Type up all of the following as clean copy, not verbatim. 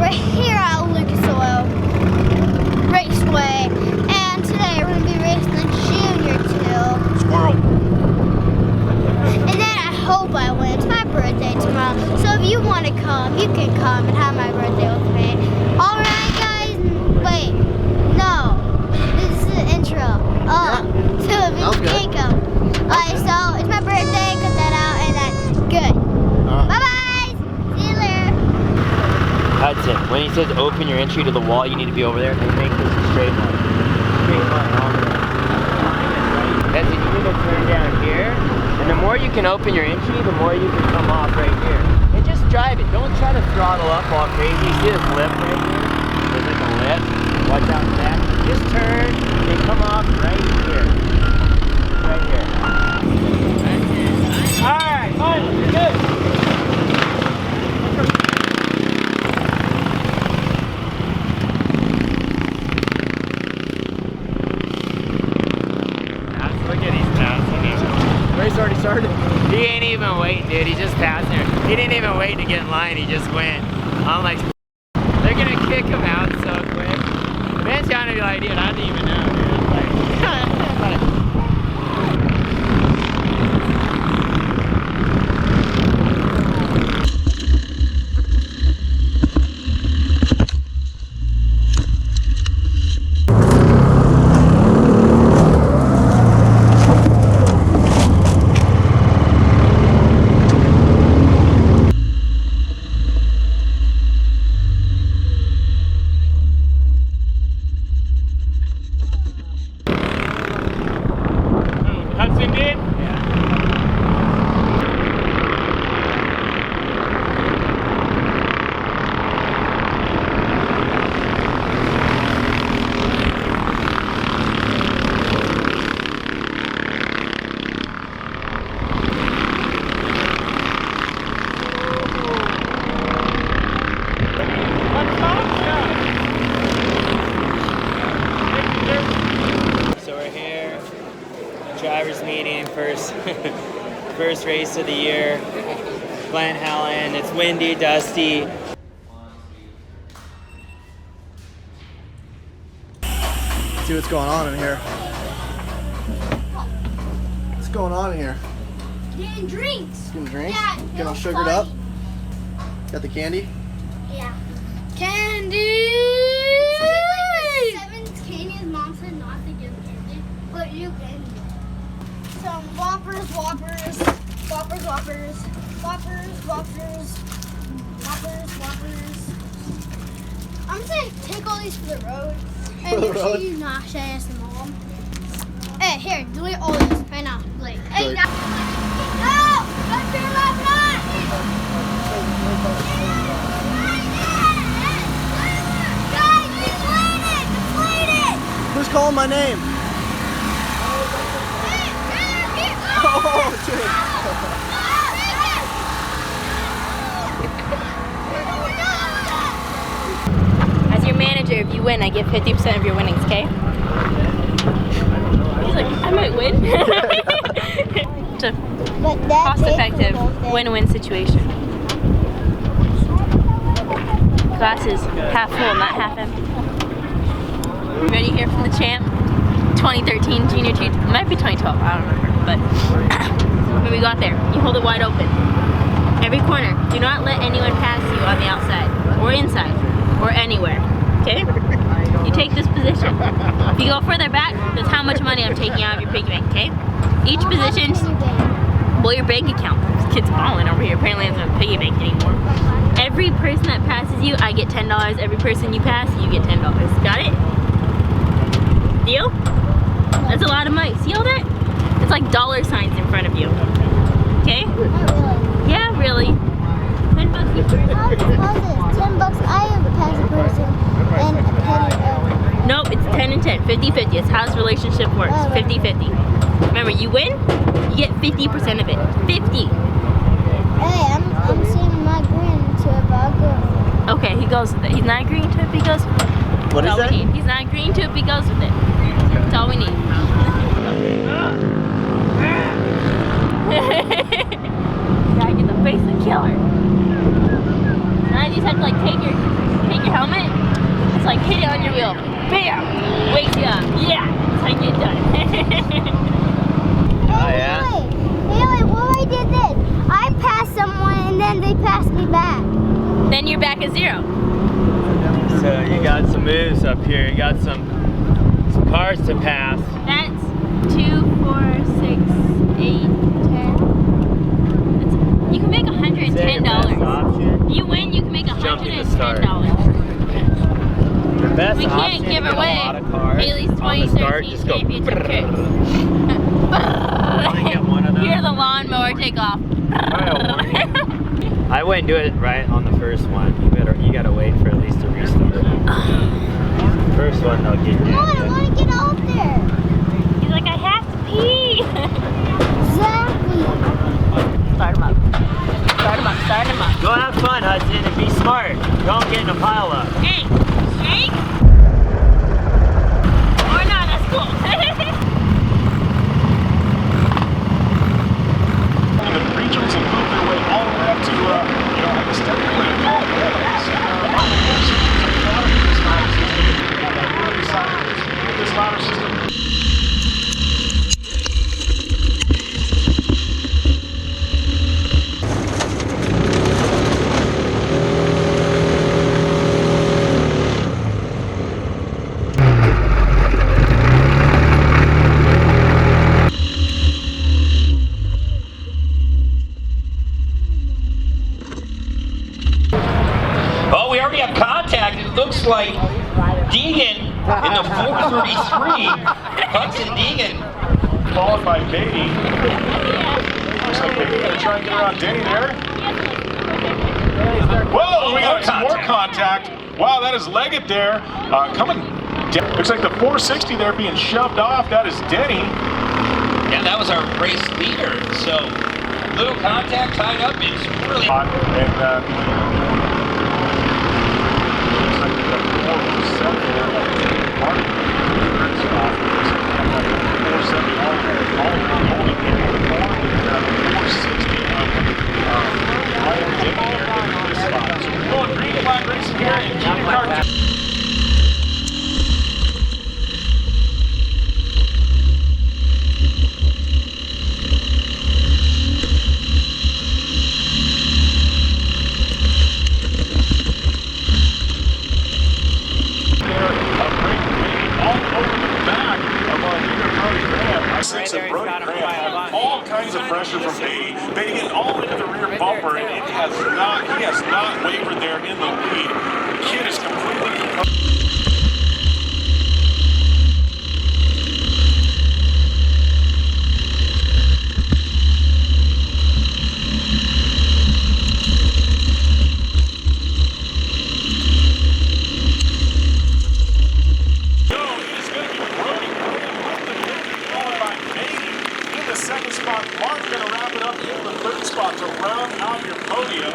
We're here at Lucas Oil Raceway, and today we're going to be racing the Junior 2. Squirrel. And then I hope I win. It's my birthday tomorrow, so if you want to come, you can come and have my birthday with me. Alright guys, wait, no, this is the intro. So if you can come. Alright, so it's my birthday, cut that out, and that's good. Bye-bye! See you later. Hudson, when he says open your entry to the wall, you need to be over there and make this a straight line. Straight line all the way. That's it, you need to turn down here. And the more you can open your entry, the more you can come off right here. And just drive it. Don't try to throttle up all crazy. You see this lip right here? There's like a lip. Watch out for that. Just turn and come off right here. Right here. That's it. Alright, finally, you're good. Look at he's passing him. Race already started. He ain't even waiting, dude. He's just passing her. He didn't even wait to get in line. He just went. I'm like, they're gonna kick him out so quick. Man's trying to be like, dude, I didn't even know, dude. Like, Hudson did? So we're here, drivers meeting, first race of the year, Glen Helen. It's windy, dusty. See what's going on in here. What's going on in here? Getting drinks. Getting drinks? Yeah, Getting all no sugared up? Got the candy? Yeah. Candy! Candy, his mom said not to give candy, but you can. Some Whoppers. I'm gonna say take all these for the road. And For the make sure road? you not share some of them. Hey, here, delete all these right now. Delete. Hey, Delete. no! That's your left nut! Who's calling my name? Oh, shit. As your manager, if you win, I give 50% of your winnings, okay? He's like, I might win. It's a cost-effective win-win situation. Glass is half full, not half empty. Ready here from the champ? 2013 Junior 2, it might be 2012, I don't remember, but when we got there, you hold it wide open. Every corner, do not let anyone pass you on the outside, or inside, or anywhere, okay? You take this position. If you go further back, that's how much money I'm taking out of your piggy bank, okay? Each position, well, your bank account. This kid's balling over here, apparently doesn't have a piggy bank anymore. Every person that passes you, I get $10. Every person you pass, you get $10. Got it? Deal? That's a lot of money. See all that? It's like dollar signs in front of you. Okay? Yeah, really. $10 each person. How's this? $10. I am a pass a person and a penny. Nope, it's 10 and 10. 50-50. It's how this relationship works. 50-50. Remember, you win, you get 50% of it. 50. Hey, I'm saying not agreeing to it, but I'll go. Okay, he goes with it. He's not agreeing to it, but he goes with it. What That's is all that? we need. He's not agreeing to it, but he goes with it. That's all we need. Gotta get the face of the killer. Now you just have to like take your a 0. So you got some moves up here. You got some cars to pass. That's 2, 4, 6, 8, 10. You can make $110. You win, you can make $110. The best We can't option give to get away a lot of cars Haley's on the start, 2013 just go. championship tricks. Only get one of them. Hear the lawnmower take off. I wouldn't do it right on the first one. You gotta wait for at least a restart. First one they'll get you. Come on, I want to get out there. He's like, I have to pee. Exactly. Start him up. Start him up. Start him up. Go have fun, Hudson, and be smart. Don't get in a pile up. Hey, shake. Or not, that's cool. The preachers have moved their way all the way up to, the step this ladder system. Oh, we already have contact. It looks like Deegan in the 433. Hudson Deegan. Followed by Beatty. Looks like Beatty gonna try and get around Denny there. Whoa, we got some more contact. Wow, that is Leggett there. Coming down. Looks like the 460 there being shoved off. That is Denny. Yeah, that was our race leader. So, little contact tied up. It's really... And looks like we got 470 there. Mark, Chris off. 470 all holding in the corner. And 460 Ryan Denny there in this spot. So we're going green flag racing here in junior car. All kinds of pressure from Beatty. Beatty getting all into the rear bumper, and he has not wavered there in the lead. The kid is completely second spot. Mark's going to wrap it up in the third spot to round out your podium.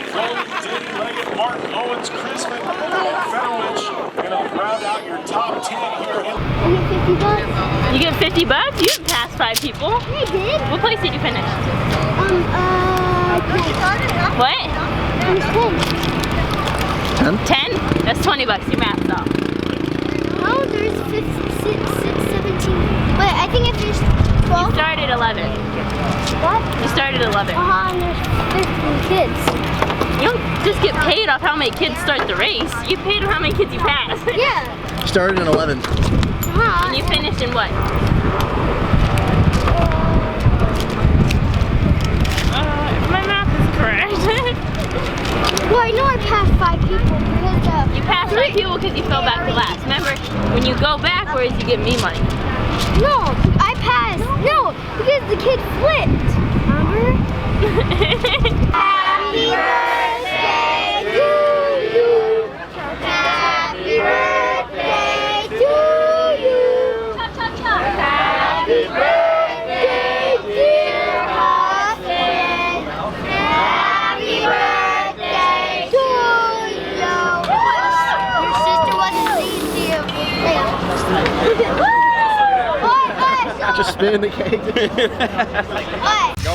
Chloe, Denny, Leggett, Mark, Owens, Chrisman, and Fenowich going to round out your top 10 here. You get $50? You didn't pass 5 people. I did. What place did you finish? What? 10? That's $20. You mathed off. Oh, there's 6, 17. Wait, I think I finished 12. You started 11. What? You started 11. And there's 15 kids. You don't just get paid off how many kids start the race. You get paid off how many kids you pass. Yeah. Started in 11. And you finished in what? My math is correct. Well, I know I passed 5 people because You passed 5 people because you fell back to last. Remember, when you go backwards, you get me money. No, I passed. No, because the kid flipped. Remember? Happy birthday to you. Happy birthday to you. Happy birthday, dear Austin. Happy birthday to you. Your sister wasn't easy. Just spin the cake. What? Go